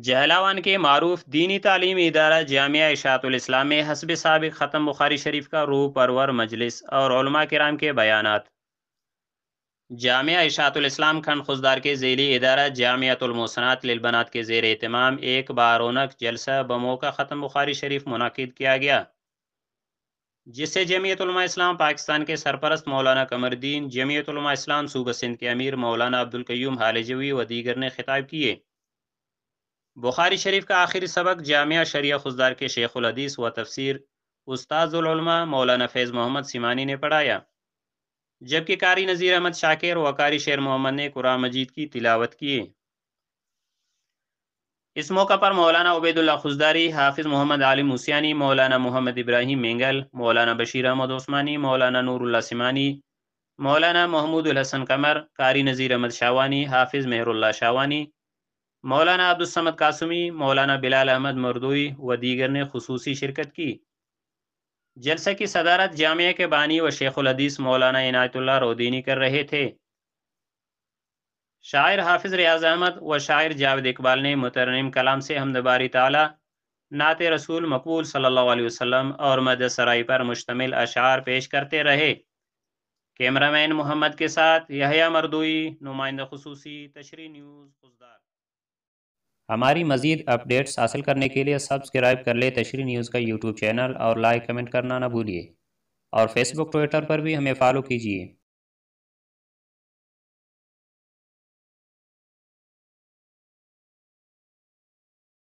جہلاوان کے معروف دینی تعلیمی ادارہ جامعہ اشاعت الاسلام میں حسب سابق ختم بخاری شریف کا روح پرور مجلس اور علماء کرام کے بیانات۔ جامعہ اشاعت الاسلام کھنڈ خضدار کے ذیلی ادارہ جامعۃ المحسنات للبنات کے زیر اہتمام ایک بارونق جلسہ بموقع ختم بخاری شریف منعقد کیا گیا، جس سے جمعیت علماء اسلام پاکستان کے سرپرست مولانا قمر الدین، جمعیت علماء اسلام صوبہ سندھ کے امیر مولانا عبدالقیوم حالجوی و دیگر نے خطاب کیے۔ بخاری شریف کا آخری سبق جامعہ شریعہ خضدار کے شیخ الحدیث و تفسیر استاذ العلماء مولانا فیض محمد سیمانی نے پڑھایا، جبکہ قاری نذیر احمد شاکر و قاری شیر محمد نے قرآن مجید کی تلاوت کی۔ اس موقع پر مولانا عبید اللہ خضداری، حافظ محمد عالم موسیانی، مولانا محمد ابراہیم مینگل، مولانا بشیر احمد عثمانی، مولانا نور اللہ سیمانی، مولانا محمود الحسن قمر، قاری نذیر احمد شاوانی، حافظ مہر اللہ شاوانی، مولانا عبدالصمد قاسمی، مولانا بلال احمد مردوئی و دیگر نے خصوصی شرکت کی۔ جلسہ کی صدارت جامعہ کے بانی و شیخ الحدیث مولانا عنایت اللہ رودینی کر رہے تھے۔ شاعر حافظ ریاض احمد و شاعر جاوید اقبال نے مترنم کلام سے حمد باری تعالی، نعت رسول مقبول صلی اللہ علیہ وسلم اور مدح سرائی پر مشتمل اشعار پیش کرتے رہے۔ کیمرہ مین محمد کے ساتھ یحییٰ مردوئی، نمائندہ خصوصی تشریح نیوز خضدار۔ ہماری مزید اپڈیٹس حاصل کرنے کے لیے سبسکرائب کر لیں تشریح نیوز کا یوٹیوب چینل اور لائک کمنٹ کرنا نہ بھولیے، اور فیس بک ٹویٹر پر بھی ہمیں فالو کیجیے۔